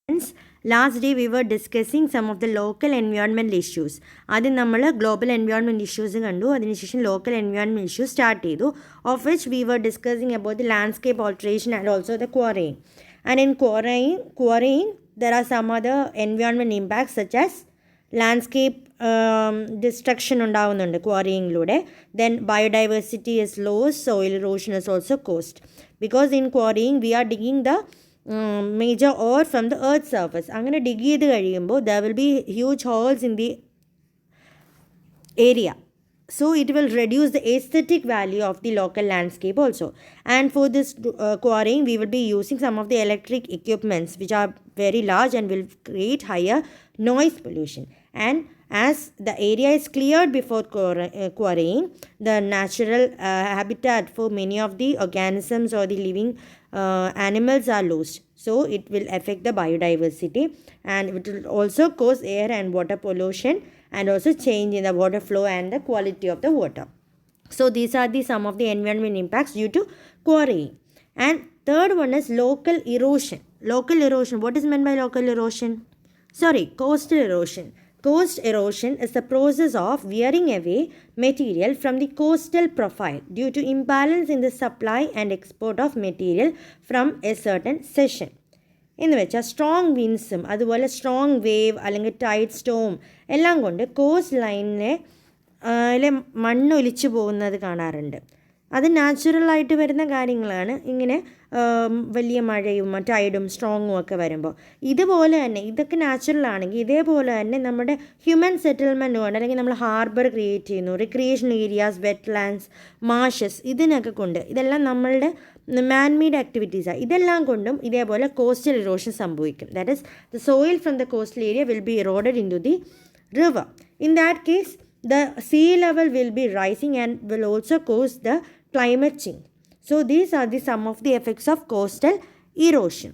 Friends, last day we were discussing some of the local environmental issues. ആദ്യം നമ്മൾ global environment issues കണ്ടു. അതിനുശേഷം local environment issues start ചെയ്തു. Of which we were discussing about the landscape alteration and also the quarrying. And in quarrying there are some other environment impacts such as landscape destruction ഉണ്ടാവുന്നുണ്ട് quarryingലൂടെ. Then biodiversity is lost, soil erosion is also caused. Because in quarrying we are digging the major ore from the earth surface. അങ്ങനെ dig ചെയ്ത് കഴിയുമ്പോൾ there will be huge holes in the area. So it will reduce the aesthetic value of the local landscape also. And for this quarrying, we will be using some of the electric equipments which are very large and will create higher noise pollution. And as the area is cleared before quarrying, the natural habitat for many of the organisms or the living animals are lost. So it will affect the biodiversity, and it will also cause air and water pollution, and also change in the water flow and the quality of the water. So these are some of the environment impacts due to quarrying. And third one is local erosion. Local erosion, what is meant by local erosion? Coastal erosion. Coast erosion is the process of wearing away material from the coastal profile due to imbalance in the supply and export of material from a certain section. എന്ന് വെച്ചാൽ strong വിൻസും അതുപോലെ strong wave അല്ലെങ്കിൽ Tide Storm എല്ലാം കൊണ്ട് cost ലൈനിലെ മണ്ണൊലിച്ചു പോകുന്നത് കാണാറുണ്ട്. അത് നാച്ചുറലായിട്ട് വരുന്ന കാര്യങ്ങളാണ്. ഇങ്ങനെ വലിയ മഴയും ടൈഡും സ്ട്രോങ്ങും ഒക്കെ വരുമ്പോൾ ഇതുപോലെ തന്നെ ഇതൊക്കെ നാച്ചുറൽ ആണെങ്കിൽ ഇതേപോലെ തന്നെ നമ്മുടെ ഹ്യൂമൻ സെറ്റിൽമെൻറ്റ് കൊണ്ട് അല്ലെങ്കിൽ നമ്മൾ ഹാർബർ ക്രിയേറ്റ് ചെയ്യുന്നു, റിക്രിയേഷൻ ഏരിയാസ്, വെറ്റ്ലാൻഡ്സ്, മാഷസ്, ഇതിനൊക്കെ കൊണ്ട് ഇതെല്ലാം നമ്മളുടെ മാൻമെയ്ഡ് ആക്ടിവിറ്റീസാണ്. ഇതെല്ലാം കൊണ്ടും ഇതേപോലെ കോസ്റ്റൽ ഇറോഷൻ സംഭവിക്കും. That is the soil from the coastal area will be eroded into the river. In that case the sea level will be rising and will also cause the climate change. So these are some of the effects of coastal erosion.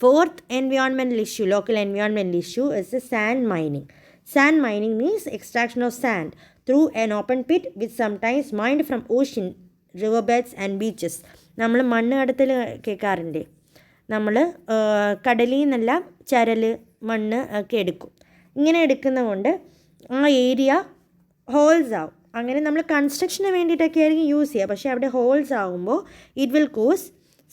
Fourth environmental issue, local environmental issue, is the sand mining. Sand mining means extraction of sand through an open pit which sometimes mined from ocean, riverbeds and beaches. നമ്മൾ മണ്ണ് കടത്തൽ കേൾക്കാറുണ്ട്. നമ്മൾ കടലിൽ നിന്നല്ല ചരൽ മണ്ണ് ഒക്കെ എടുക്കും. ഇങ്ങനെ എടുക്കുന്നതുകൊണ്ട് ആ ഏരിയ ഹോൾസ് ആവും. അങ്ങനെ നമ്മൾ കൺസ്ട്രക്ഷന് വേണ്ടിയിട്ടൊക്കെ ആയിരിക്കും യൂസ് ചെയ്യുക. പക്ഷേ അവിടെ ഹോൾസ് ആകുമ്പോൾ it will cause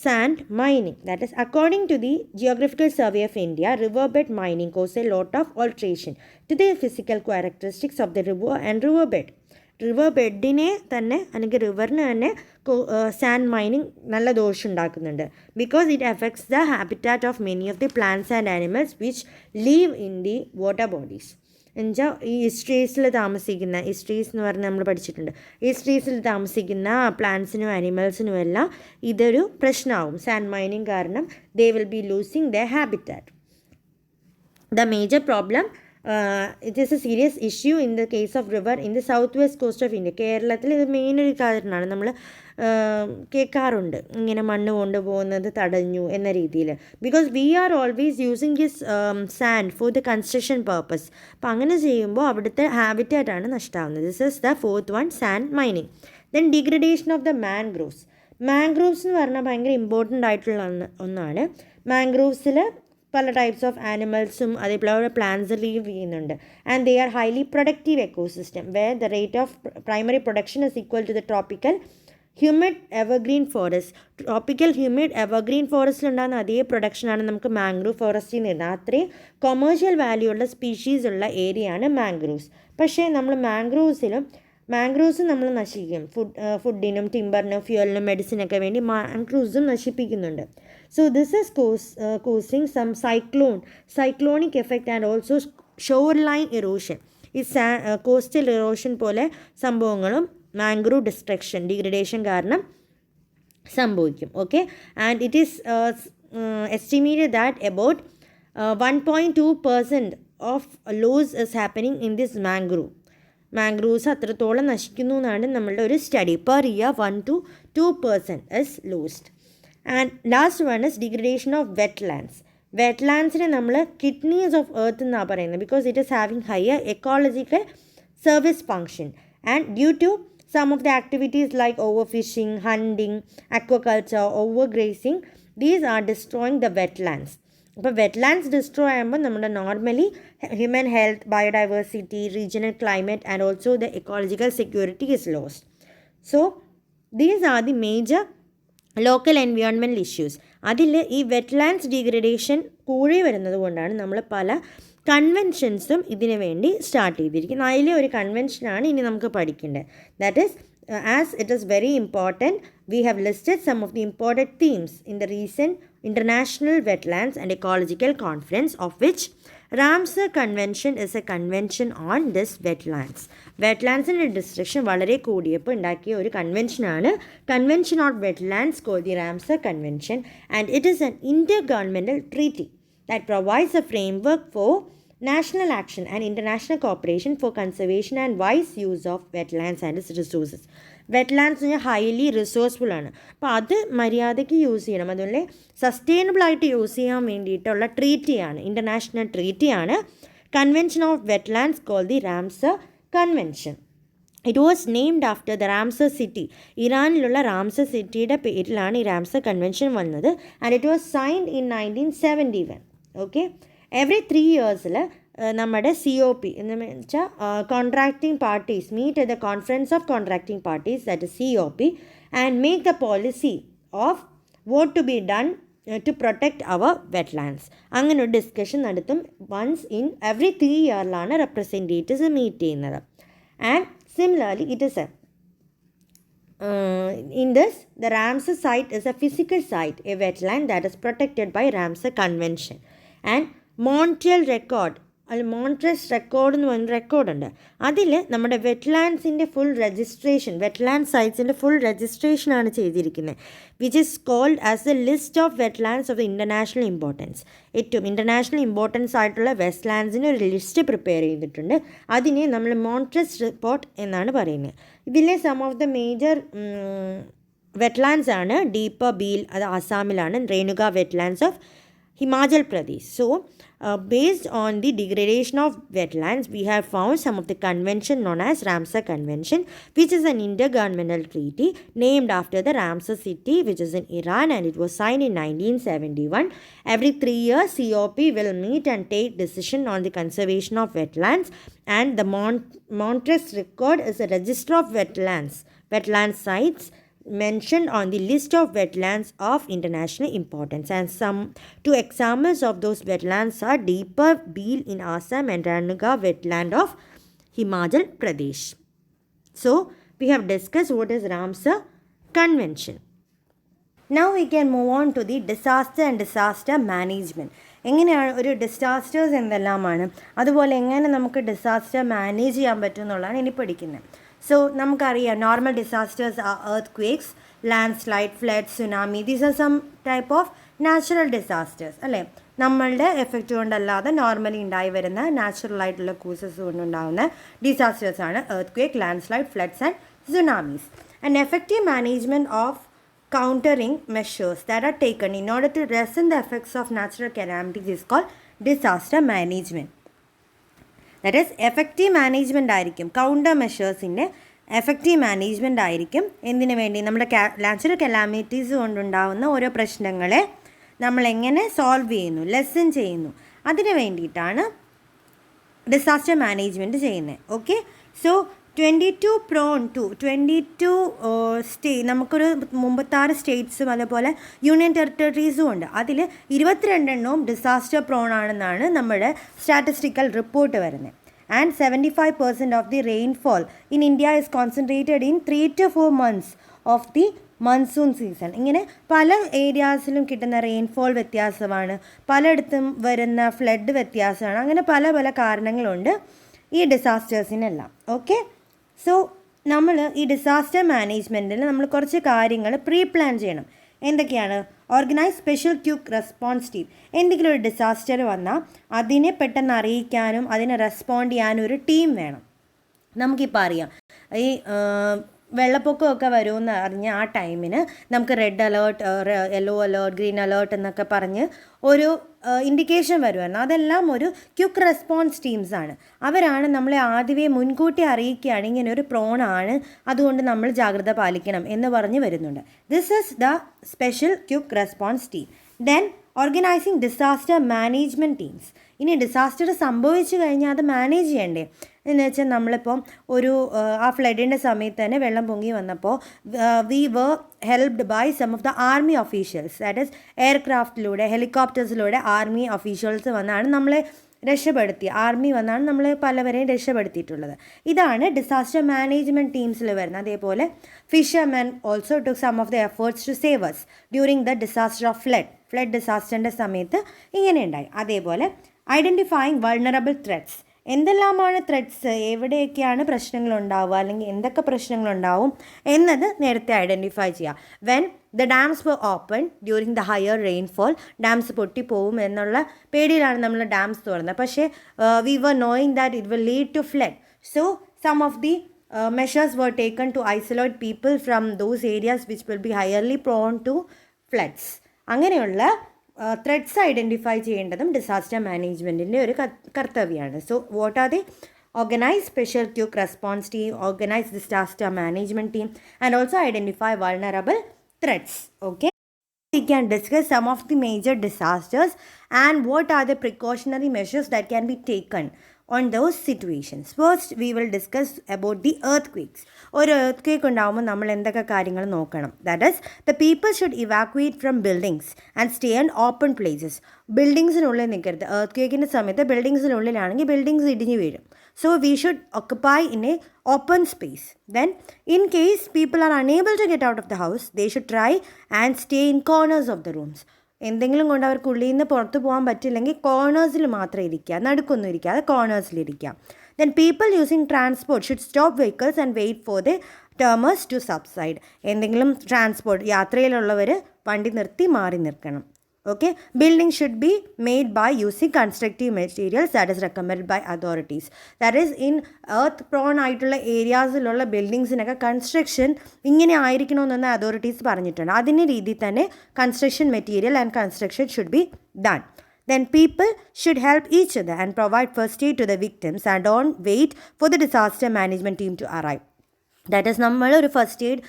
sand mining. That is according to the geographical survey of India, river bed mining cause a lot of alteration to the physical characteristics of the river and river bed. River ബെഡിനെ തന്നെ അല്ലെങ്കിൽ റിവറിന് തന്നെ sand mining നല്ല ദോഷം ഉണ്ടാക്കുന്നുണ്ട്. Because it affects the habitat of many of the plants and animals which live in the water bodies. എന്നുവെച്ചാൽ ഈ ഇസ്ട്രീസിൽ താമസിക്കുന്ന, ഇസ്ട്രീസ് എന്ന് പറഞ്ഞാൽ നമ്മൾ പഠിച്ചിട്ടുണ്ട്, ഇസ്ട്രീസിൽ താമസിക്കുന്ന പ്ലാന്റ്സിനും ആനിമൽസിനും എല്ലാം ഇതൊരു പ്രശ്നമാവും. സാൻഡ് മൈനിങ് കാരണം they will be losing the habitat. The major problem, it is A serious issue in the case of river in the south west cost of India. കേരളത്തിൽ ഇത് മെയിൻ ഒരു കാരണമാണ്. നമ്മൾ കേൾക്കാറുണ്ട് ഇങ്ങനെ മണ്ണ് കൊണ്ടുപോകുന്നത് തടഞ്ഞു എന്ന രീതിയിൽ. Because we are always using this sand for the construction purpose. അപ്പോൾ അങ്ങനെ ചെയ്യുമ്പോൾ അവിടുത്തെ ഹാബിറ്റാറ്റാണ് നഷ്ടമാവുന്നത്. This is the fourth one, sand mining. Then degradation of the mangroves. Mangroves എന്ന് പറഞ്ഞാൽ ഭയങ്കര ഇമ്പോർട്ടൻ്റ് ആയിട്ടുള്ള ഒന്നാണ്. മാൻഗ്രോവ്സിൽ പല ടൈപ്സ് ഓഫ് ആനിമൽസും അതേപോലെ പ്ലാന്റ്സ് ലീവ് ചെയ്യുന്നുണ്ട്. And they are highly productive ecosystem where the rate of primary production is equal to the tropical humid evergreen forest. Tropical humid evergreen ഫോറസ്റ്റിലുണ്ടാകുന്ന അതേ പ്രൊഡക്ഷനാണ് നമുക്ക് മാംഗ്രൂവ് ഫോറസ്റ്റിൽ നിന്ന് വരുന്നത്. അത്രയും കൊമേഴ്ഷ്യൽ വാല്യൂ ഉള്ള സ്പീഷീസ് ഉള്ള ഏരിയയാണ് മാംഗ്രൂവ്സ്. പക്ഷേ നമ്മൾ മാംഗ്രൂവ്സ് നമ്മൾ നശിക്കും. ഫുഡിനും ടിമ്പറിനും ഫ്യൂവലിനും മെഡിസിനൊക്കെ വേണ്ടി മാംഗ്രൂവ്സും നശിപ്പിക്കുന്നുണ്ട്. So this is causing some cyclonic effect and also shore line erosion. ഈ കോസ്റ്റൽ ഇറോഷൻ പോലെ സംഭവങ്ങളും മാംഗ്രൂവ് ഡിഗ്രഡേഷൻ കാരണം സംഭവിക്കും. Okay, and it is estimated that about 1.2% of loss is happening in this mangroves അത്രത്തോളം നശിക്കുന്നു എന്നാണ് നമ്മളുടെ ഒരു study. Per year 1 to 2% is lost. And last one is degradation of wetlands. വെറ്റ്ലാൻഡ്സിനെ നമ്മൾ കിഡ്നീസ് ഓഫ് എർത്ത് എന്നാണ് പറയുന്നത്. Because it is having higher ecological service function. And due to some of the activities like overfishing, hunting, aquaculture, overgrazing, these are destroying the wetlands. അപ്പോൾ wetlands destroy ആകുമ്പോൾ നമ്മുടെ normally human health, biodiversity, regional climate and also the ecological security is lost. So these are the major local environmental issues. അതിൽ ഈ wetlands degradation കൂടി വരുന്നത് കൊണ്ടാണ് നമ്മൾ പല കൺവെൻഷൻസും ഇതിനു വേണ്ടി സ്റ്റാർട്ട് ചെയ്തിരിക്കുന്നത്. അതിലെ ഒരു കൺവെൻഷനാണ് ഇനി നമുക്ക് പഠിക്കേണ്ടത്. That is as it is very important, we have listed some of the important themes in the recent International Wetlands and Ecological Conference, of which Ramsar Convention is a convention on this wetlands. Wetlandsന്റെ destruction വളരെ കൂടിയപ്പോൾ ഉണ്ടാക്കിയ ഒരു കൺവെൻഷനാണ് convention on wetlands called the Ramsar convention, and it is an intergovernmental treaty that provides a framework for national action and international cooperation for conservation and wise use of wetlands and its resources. Wetlands highly resourceful ആണ്. അപ്പോൾ അത് മര്യാദയ്ക്ക് use ചെയ്യണം. അതുപോലെ സസ്റ്റൈനബിളായിട്ട് use ചെയ്യാൻ വേണ്ടിയിട്ടുള്ള ട്രീറ്റിയാണ്, international ട്രീറ്റിയാണ് convention of wetlands called the Ramsar convention. It was named after the Ramsar city. ഇറാനിലുള്ള റാംസർ സിറ്റിയുടെ പേരിലാണ് ഈ റാംസർ കൺവെൻഷൻ വന്നത്. And it was signed in 1971. Okay, every 3 ഇയേഴ്സിൽ നമ്മുടെ COP എന്ന് വെച്ചാൽ contracting parties meet at the conference of contracting parties, that is COP, and make the policy of what to be done to protect our wetlands. അങ്ങനെ ഒരു discussion നടത്തും. Once in every 3 ഇയറിലാണ് representatives meet ചെയ്യുന്നത്. And similarly it is in this, the Ramsar site is a physical site, a wetland that is protected by Ramsar Convention. And Montreal Record, Montreux record എന്ന് പറഞ്ഞ റെക്കോർഡുണ്ട്. അതിൽ നമ്മുടെ വെറ്റ്ലാൻഡ്സിൻ്റെ full രജിസ്ട്രേഷൻ, wetland സൈറ്റ്സിൻ്റെ ഫുൾ രജിസ്ട്രേഷനാണ് ചെയ്തിരിക്കുന്നത്, which is called as the list of wetlands of the international importance. ഏറ്റവും ഇൻ്റർനാഷണൽ ഇമ്പോർട്ടൻസ് ആയിട്ടുള്ള വെറ്റ്ലാൻഡ്സിന് ഒരു ലിസ്റ്റ് പ്രിപ്പയർ ചെയ്തിട്ടുണ്ട്. അതിനെ നമ്മൾ മോൺട്രസ് റിപ്പോർട്ട് എന്നാണ് പറയുന്നത്. ഇതിലെ some of the major wetlands ആണ് ഡീപ്പർ ബീൽ, അത് ആസാമിലാണ്, Renuka wetlands of Himachal Pradesh. So, based on the degradation of wetlands, we have found some of the convention known as Ramsar Convention, which is an intergovernmental treaty named after the Ramsar city, which is in Iran, and it was signed in 1971. Every 3 years, COP will meet and take decision on the conservation of wetlands, and the Montreux Record is a register of wetland sites mentioned on the list of wetlands of international importance, and some 2 examples of those wetlands are Deeper Beel in Assam and Renuka wetland of Himachal Pradesh. So we have discussed what is Ramsar Convention. Now we can move on to the disaster and disaster management. എങ്ങനെയാണ് ഒരു disasters എന്തെല്ലാമാണ്, അതുപോലെ എങ്ങനെ നമുക്ക് disaster manage ചെയ്യാൻ പറ്റും എന്നുള്ളതാണ് ഇനി പഠിക്കുന്നത്. സോ നമുക്കറിയാം normal disasters are earthquakes, landslide, floods, tsunami. These are some type of natural disasters, അല്ലേ? നമ്മളുടെ എഫക്റ്റ് കൊണ്ടല്ലാതെ നോർമലി ഉണ്ടായി വരുന്ന നാച്ചുറൽ ആയിട്ടുള്ള കോസസ് കൊണ്ടുണ്ടാകുന്ന ഡിസാസ്റ്റേഴ്സാണ് earthquake, landslide, floods and tsunamis. An effective management of countering measures that are taken in order to lessen the effects of natural calamities is called disaster management. That is effective management ആയിരിക്കും, counter മെഷേഴ്സിൻ്റെ effective management ആയിരിക്കും. എന്തിനു വേണ്ടി? നമ്മുടെ natural calamities കൊണ്ടുണ്ടാകുന്ന ഓരോ പ്രശ്നങ്ങളെ നമ്മളെങ്ങനെ solve ചെയ്യുന്നു, ലെസൺ ചെയ്യുന്നു, അതിന് വേണ്ടിയിട്ടാണ് ഡിസാസ്റ്റർ മാനേജ്മെൻറ്റ് ചെയ്യുന്നത്. ഓക്കെ, സോ 22 prone to 22 നമുക്കൊരു 36 സ്റ്റേറ്റ്സും അതുപോലെ യൂണിയൻ ടെറിട്ടറീസും ഉണ്ട്. അതിൽ 22 ഡിസാസ്റ്റർ പ്രോൺ ആണെന്നാണ് നമ്മുടെ സ്റ്റാറ്റിസ്റ്റിക്കൽ റിപ്പോർട്ട് വരുന്നത്. And 75% of the rainfall in India is concentrated in 3 to 4 months of the monsoon season. ഇങ്ങനെ പല ഏരിയാസിലും കിട്ടുന്ന റെയിൻഫോൾ വ്യത്യാസമാണ്, പലയിടത്തും വരുന്ന ഫ്ലഡ് വ്യത്യാസമാണ്. അങ്ങനെ പല പല കാരണങ്ങളുണ്ട് ഈ ഡിസാസ്റ്റേഴ്സിനെല്ലാം. ഓക്കെ, സോ നമ്മൾ ഈ ഡിസാസ്റ്റർ മാനേജ്മെൻറ്റിൽ നമ്മൾ കുറച്ച് കാര്യങ്ങൾ പ്രീ പ്ലാൻ ചെയ്യണം. എന്തൊക്കെയാണ്? Organise special quick response team. എന്തെങ്കിലും ഒരു ഡിസാസ്റ്റർ വന്നാൽ അതിനെ പെട്ടെന്ന് അറിയിക്കാനും അതിനെ റെസ്പോണ്ട് ചെയ്യാനും ഒരു ടീം വേണം. നമുക്കിപ്പോൾ അറിയാം ഈ വെള്ളപ്പൊക്കമൊക്കെ വരുമെന്ന് അറിഞ്ഞ് ആ ടൈമിന് നമുക്ക് red alert, yellow alert, green alert എന്നൊക്കെ പറഞ്ഞ് ഒരു ഇൻഡിക്കേഷൻ വരുമായിരുന്നു. അതെല്ലാം ഒരു ക്വിക്ക് റെസ്പോൺസ് ടീംസാണ്. അവരാണ് നമ്മളെ ആദ്യമേ മുൻകൂട്ടി അറിയിക്കുകയാണ് ഇങ്ങനെ ഒരു പ്രോണാണ്, അതുകൊണ്ട് നമ്മൾ ജാഗ്രത പാലിക്കണം എന്ന് പറഞ്ഞ് വരുന്നുണ്ട്. This is the special quick response team. Then organising disaster management teams. ഇനി ഡിസാസ്റ്റർ സംഭവിച്ചു കഴിഞ്ഞാൽ അത് മാനേജ് ചെയ്യണ്ടേ എന്ന് വെച്ചാൽ നമ്മളിപ്പം ആ ഫ്ലഡിൻ്റെ സമയത്ത് തന്നെ വെള്ളം പൊങ്ങി വന്നപ്പോൾ we were helped by some of the army officials, that is എയർക്രാഫ്റ്റിലൂടെ ഹെലികോപ്റ്റേഴ്സിലൂടെ ആർമി ഒഫീഷ്യൽസ് വന്നാണ് നമ്മളെ ആർമി വന്നാണ് നമ്മളെ പലവരെയും രക്ഷപ്പെടുത്തിയിട്ടുള്ളത്. ഇതാണ് ഡിസാസ്റ്റർ മാനേജ്മെൻറ്റ് ടീംസിൽ വരുന്നത്. അതേപോലെ fishermen also took some of the efforts to save us during the disaster of flood ഡിസാസ്റ്ററിൻ്റെ സമയത്ത് ഇങ്ങനെ ഉണ്ടായി. അതേപോലെ ഐഡൻറ്റിഫൈയിങ് വൾണറബിൾ ത്രെറ്റ്സ്. എന്തെല്ലാമാണ് ത്രെറ്റ്സ്, എവിടെയൊക്കെയാണ് പ്രശ്നങ്ങളുണ്ടാവുക അല്ലെങ്കിൽ എന്തൊക്കെ പ്രശ്നങ്ങളുണ്ടാവും എന്നത് നേരത്തെ ഐഡൻറ്റിഫൈ ചെയ്യുക. When the dams were open during the higher rainfall, dams പൊട്ടിപ്പോവും എന്നുള്ള പേടിയിലാണ് നമ്മൾ ഡാംസ് തുറന്നത്. പക്ഷേ we were knowing that it will lead to flood. So some of the measures were taken to isolate people from those areas which will be highly prone to floods. അങ്ങനെയുള്ള threats identify ചെയ്യേണ്ടതും disaster മാനേജ്മെൻറ്റിൻ്റെ ഒരു കർത്തവ്യമാണ്. So what are the? Organise special quick response team, organise disaster management team and also identify vulnerable threats. Okay, we can discuss some of the major disasters and what are the precautionary measures that can be taken on those situations. First, we will discuss about the earthquakes. ഒരു earthquake ഉണ്ടാകുമ്പോൾ നമ്മൾ എന്തൊക്കെ കാര്യങ്ങൾ നോക്കണം? That is, the people should evacuate from buildings and stay in open places. ബിൽഡിങ്സിനുള്ളിൽ നിൽക്കരുത്. earthquakeൻ്റെ സമയത്ത് ബിൽഡിങ്സിനുള്ളിലാണെങ്കിൽ buildings ഇടിഞ്ഞു വീഴും. So, we should occupy in a open space. Then, in case people are unable to get out of the house, they should try and stay in corners of the rooms. എന്തെങ്കിലും കൊണ്ട് അവർക്ക് ഉള്ളിൽ നിന്ന് പുറത്ത് പോകാൻ പറ്റില്ലെങ്കിൽ കോർണേഴ്സിൽ മാത്രം ഇരിക്കുക, നടുക്കൊന്നും ഇരിക്കാതെ കോർണേഴ്സിലിരിക്കുക. Then people using transport should stop vehicles and wait for the tremors to subside. എന്തെങ്കിലും യാത്രയിലുള്ളവർ വണ്ടി നിർത്തി മാറി നിൽക്കണം. Okay, building should be made by using constructive materials that is recommended by authorities. That is, in earth prone ആയിട്ടുള്ള ഏരിയാസിലുള്ള ബിൽഡിങ്സിനൊക്കെ construction ഇങ്ങനെ ആയിരിക്കണമെന്ന് authorities പറഞ്ഞിട്ടുണ്ട്. അതിൻ്റെ രീതിയിൽ തന്നെ construction material and construction should be done. Then people should help each other and provide first aid to the victims and don't wait for the disaster management team to arrive. That is, നമ്മൾ ഒരു first aid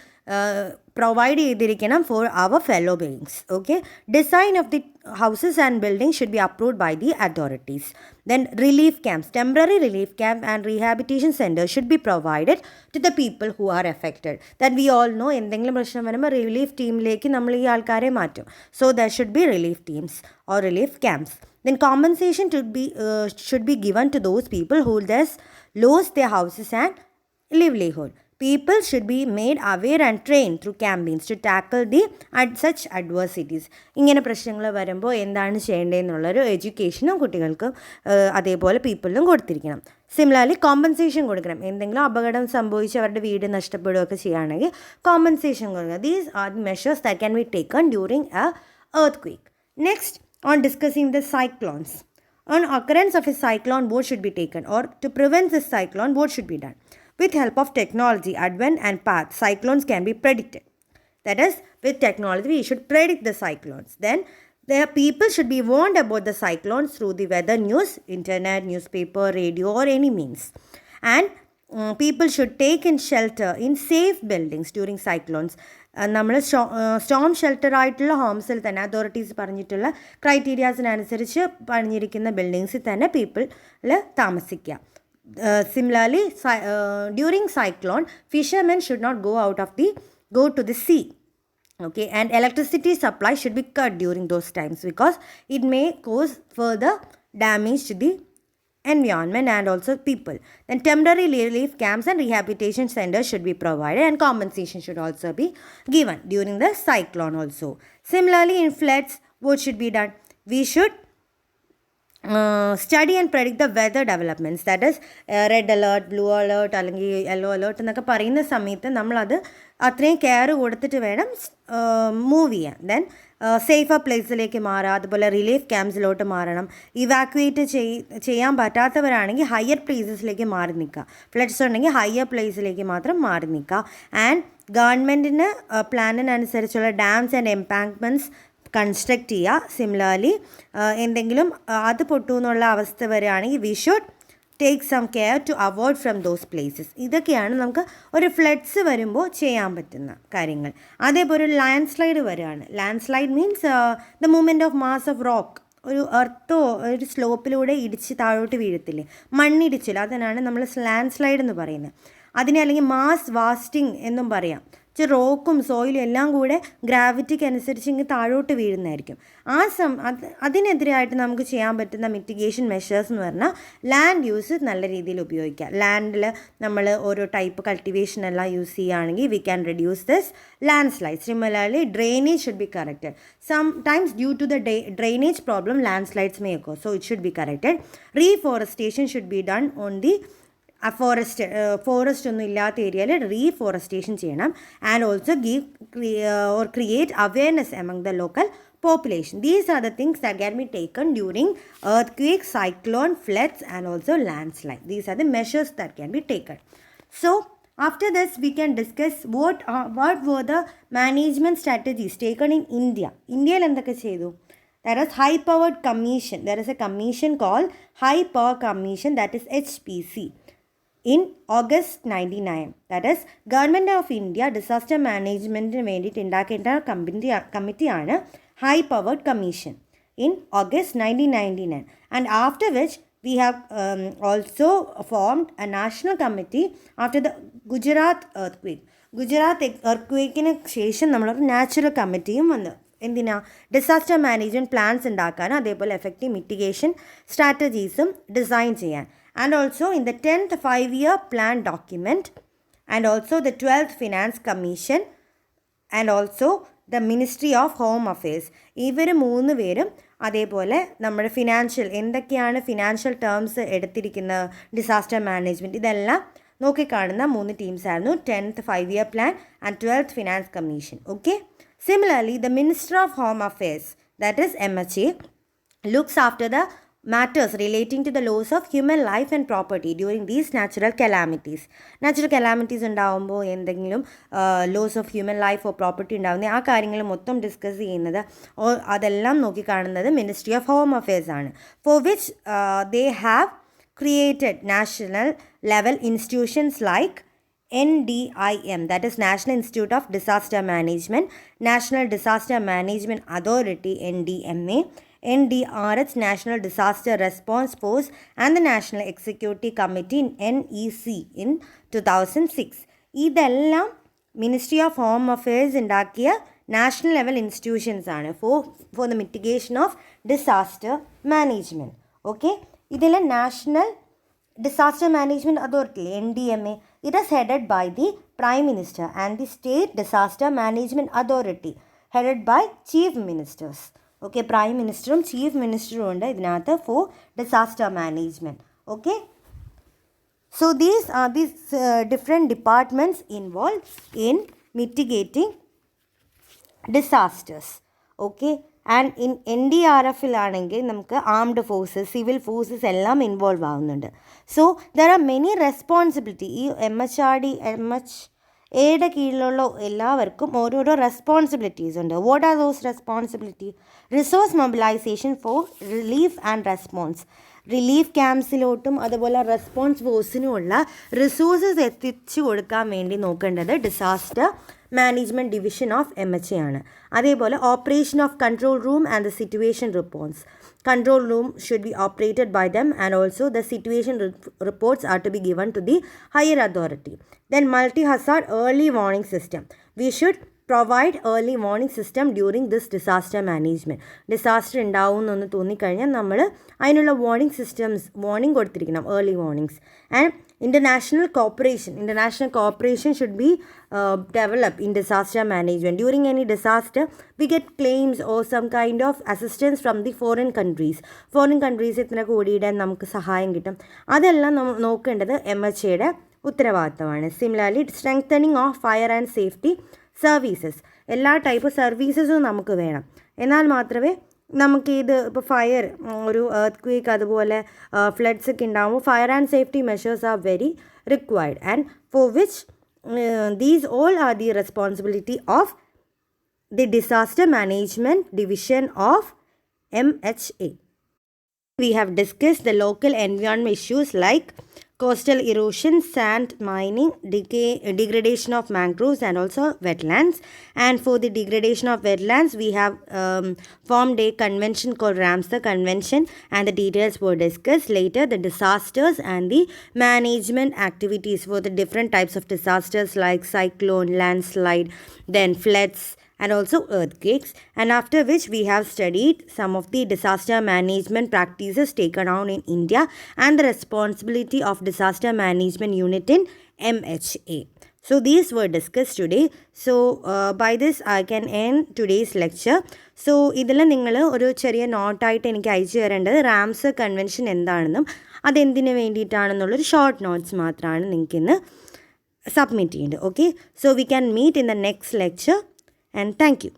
provide ചെയ്തിരിക്കണം for our fellow beings. Okay, design of the houses and building should be approved by the authorities. Then relief camps, temporary relief camp and rehabilitation centres should be provided to the people who are affected. That we all know, എന്തെങ്കിലും പ്രശ്നം വരുമ്പോൾ relief ടീമിലേക്ക് നമ്മൾ ഈ ആൾക്കാരെ മാറ്റും. So there should be relief teams or relief camps. Then compensation should be given to those people who thus lost their houses and livelihood. People should be made aware and trained through campaigns to tackle such adversities. ഇങ്ങനെ പ്രശ്നങ്ങൾ വരുമ്പോൾ എന്താണ് ചെയ്യേണ്ടതെന്നുള്ളൊരു എഡ്യൂക്കേഷനും കുട്ടികൾക്കും അതേപോലെ പീപ്പിളിനും കൊടുത്തിരിക്കണം. Similarly compensation കൊടുക്കണം. എന്തെങ്കിലും അപകടം സംഭവിച്ച് അവരുടെ വീട് നഷ്ടപ്പെടുകയൊക്കെ ചെയ്യുകയാണെങ്കിൽ കോമ്പൻസേഷൻ കൊടുക്കുക. These are the measures that can be taken during A earthquake. Next, on discussing the cyclones. On occurrence of a cyclone, what should be taken, or to prevent this cyclone, what should be done? With help of technology, advent and path, cyclones can be predicted. That is, with technology, we should predict the cyclones. Then, the people should be warned about the cyclones through the weather news, internet, newspaper, radio, or any means. And people should take in shelter in safe buildings during cyclones. നമ്മൾ Storm ഷെൽട്ടറായിട്ടുള്ള ഹോംസിൽ തന്നെ authorities പറഞ്ഞിട്ടുള്ള ക്രൈറ്റീരിയാസിനനുസരിച്ച് പണിഞ്ഞിരിക്കുന്ന ബിൽഡിങ്സിൽ തന്നെ people താമസിക്കുക. Similarly, during cyclone, fishermen should not go to the sea. Okay, and electricity supply should be cut during those times because it may cause further damage to the environment and also people. Then temporary relief camps and rehabilitation centers should be provided and compensation should also be given during the cyclone also. Similarly, in floods, what should be done? We should study and predict the weather developments. That is, red alert, blue alert അല്ലെങ്കിൽ yellow alert എന്നൊക്കെ പറയുന്ന സമയത്ത് നമ്മളത് അത്രയും care കൊടുത്തിട്ട് വേണം move ചെയ്യാൻ. Then safer പ്ലേസിലേക്ക് മാറുക, അതുപോലെ റിലീഫ് ക്യാമ്പ്സിലോട്ട് മാറണം. ഇവാക്യുവേറ്റ് ചെയ്യാൻ പറ്റാത്തവരാണെങ്കിൽ ഹയർ പ്ലേസസിലേക്ക് മാറി നിൽക്കുക. ഫ്ലഡ്സ് ഉണ്ടെങ്കിൽ ഹയർ പ്ലേസിലേക്ക് മാത്രം മാറി നിൽക്കുക. ആൻഡ് ഗവൺമെൻറ്റിന് പ്ലാനിനനുസരിച്ചുള്ള ഡാംസ് ആൻഡ് എംപാങ്ക്മെൻറ്റ്സ് കൺസ്ട്രക്റ്റ് ചെയ്യുക. സിമിലർലി എന്തെങ്കിലും അത് പൊട്ടുമെന്നുള്ള അവസ്ഥ വരികയാണെങ്കിൽ we should take some care to avoid from those places. ഇതൊക്കെയാണ് നമുക്ക് ഒരു ഫ്ലഡ്സ് വരുമ്പോൾ ചെയ്യാൻ പറ്റുന്ന കാര്യങ്ങൾ. അതേപോലെ ഒരു ലാൻഡ് സ്ലൈഡ് വരികയാണ്. Land slide means the movement of mass of rock. ഒരു എർത്തോ ഒരു സ്ലോപ്പിലൂടെ ഇടിച്ച് താഴോട്ട് വീഴത്തില്ലേ, മണ്ണിടിച്ചില്ല, അതിനാണ് നമ്മൾ ലാൻഡ് സ്ലൈഡ് എന്ന് പറയുന്നത്. അതിനെ അല്ലെങ്കിൽ മാസ് വാസ്റ്റിംഗ് എന്നും പറയാം. റോക്കും സോയിലും എല്ലാം കൂടെ ഗ്രാവിറ്റിക്ക് അനുസരിച്ച് ഇങ്ങ് താഴോട്ട് വീഴുന്നതായിരിക്കും. അതിനെതിരായിട്ട് നമുക്ക് ചെയ്യാൻ പറ്റുന്ന മിറ്റിഗേഷൻ മെഷേഴ്സ് എന്ന് പറഞ്ഞാൽ ലാൻഡ് യൂസ് നല്ല രീതിയിൽ ഉപയോഗിക്കുക. ലാൻഡിൽ നമ്മൾ ഓരോ ടൈപ്പ് കൾട്ടിവേഷൻ എല്ലാം യൂസ് ചെയ്യുകയാണെങ്കിൽ we can reduce this land slide. Similarly drainage should be corrected. Sometimes due to the drainage problem landslides may occur, so it should be corrected. Reforestation should be done on the forest ഒന്നും ഇല്ലാത്ത ഏരിയയിൽ reforestation ചെയ്യണം. And also create awareness among the local population. These are the things that can be taken during earthquake, cyclone, floods and also landslide. These are the measures that can be taken. So after this we can discuss what were the management strategies taken in India. India എന്തൊക്കെ ചെയ്തു? There is high powered commission. There is a commission called high power commission, that is HPC. In August 1999, that is Government of India disaster managementന് വേണ്ടിയിട്ട് ഉണ്ടാക്കേണ്ട കമ്മിറ്റിയാണ് high powered commission in August 1999. And after which we have also formed a national committee after the Gujarat earthquake. Gujarat എർക്ക്വേക്കിന് ശേഷം നമ്മളൊരു natural കമ്മിറ്റിയും വന്നു. എന്തിനാ? Disaster management plans ഉണ്ടാക്കാൻ, അതേപോലെ എഫക്റ്റീവ് മിറ്റിഗേഷൻ സ്ട്രാറ്റജീസും ഡിസൈൻ ചെയ്യാൻ. And also in the 10th 5-year plan document, and also the 12th finance commission, and also the Ministry of Home Affairs. ഇവർ 3 പേരും അതേപോലെ നമ്മുടെ എന്തൊക്കെയാണ് ഫിനാൻഷ്യൽ ടേംസ് എടുത്തിരിക്കുന്ന ഡിസാസ്റ്റർ മാനേജ്മെൻറ്റ്, ഇതെല്ലാം നോക്കിക്കാണുന്ന 3 ടീംസായിരുന്നു 10th 5-year plan and 12th finance commission. Okay. Similarly, the Minister of Home Affairs, that is MHA, looks after the matters relating to the loss of human life and property during these natural calamities. Natural calamities ഉണ്ടാകുമ്പോൾ എന്തെങ്കിലും loss of human life or property ഉണ്ടാകുന്ന ആ കാര്യങ്ങൾ മൊത്തം discuss ചെയ്യുന്നത് അതെല്ലാം നോക്കിക്കാണുന്നത് ministry of home affairs ആണ്. For which they have created national level institutions like NDIM, that is National Institute of Disaster Management, National Disaster Management Authority NDMA, NDRH National Disaster Response Force and the National Executive Committee NEC in 2006. ഇതെല്ലാം ministry of home affairs ഉണ്ടാക്കിയ national level institutions ആണ് for the mitigation of disaster management. Okay. ഇതിൽ national Disaster Management Authority NDMA, it is headed by the Prime Minister, and the State Disaster Management Authority headed by Chief Ministers. Okay, Prime Ministerum Chief Ministerum ഉണ്ട് ഇതിനകത്ത് for disaster management. Okay, so these are these different departments involved in mitigating disasters. Okay, and NDRFിലാണെങ്കിൽ നമുക്ക് armed forces, civil forces എല്ലാം involve ആവുന്നുണ്ട്. So there are many responsibility. ഈ MHAയുടെ കീഴിലുള്ള എല്ലാവർക്കും ഓരോരോ റെസ്പോൺസിബിലിറ്റീസ് ഉണ്ട്. What are those responsibility? Resource mobilisation for relief and response. Relief ക്യാമ്പ്സിലോട്ടും അതുപോലെ റെസ്പോൺസ് ഫോഴ്സിനുമുള്ള റിസോഴ്സസ് എത്തിച്ചു കൊടുക്കാൻ വേണ്ടി നോക്കേണ്ടത് disaster management division of MHA ആണ്. അതേപോലെ operation of control room and the situation reports. Control room should be operated by them, and also the situation reports are to be given to the higher authority. Then multi-hazard early warning system. We should provide early warning system during this disaster management. Disaster ഉണ്ടാവുമെന്നൊന്ന് തോന്നിക്കഴിഞ്ഞാൽ നമ്മൾ അതിനുള്ള warning കൊടുത്തിരിക്കണം, early warnings. And international cooperation should be developed in disaster management. During any disaster, we get claims or some kind of assistance from the foreign countries. ഇത്ര കൂടിയിടാൻ നമുക്ക് സഹായം കിട്ടും. അതെല്ലാം നമ്മൾ നോക്കേണ്ടത് MHAയുടെ ഉത്തരവാദിത്തമാണ്. Similarly strengthening of fire and safety services. എല്ലാ type സർവീസസും നമുക്ക് വേണം. എന്നാൽ മാത്രമേ നമുക്ക് ഇത് ഇപ്പോൾ ഫയർ, ഒരു എർത്ത് അതുപോലെ ഫ്ലഡ്സ് ഒക്കെ ഉണ്ടാകുമ്പോൾ fire and safety measures are very required, and for which these all are the responsibility of the Disaster Management Division of MHA. We have discussed the local environment issues like coastal erosion, sand mining, degradation of mangroves and also wetlands. And for the degradation of wetlands, we have formed a convention called Ramsar Convention, and the details were discussed. Later, the disasters and the management activities for the different types of disasters like cyclone, landslide, then floods, and also earthquakes, and after which we have studied some of the disaster management practices taken on in India and the responsibility of disaster management unit in MHA. So these were discussed today. So by this I can end today's lecture. So ഇതിൽ നിങ്ങൾ ഒരു ചെറിയ നോട്ടായിട്ട് എനിക്ക് അയച്ചു തരേണ്ടത് Ramsar convention എന്താണെന്നും അതെന്തിനു വേണ്ടിയിട്ടാണെന്നുള്ളൊരു short notes മാത്രമാണ് നിങ്ങൾക്ക് ഇന്ന് സബ്മിറ്റ് ചെയ്യേണ്ടത്. Okay, so we can meet in the next lecture. And thank you.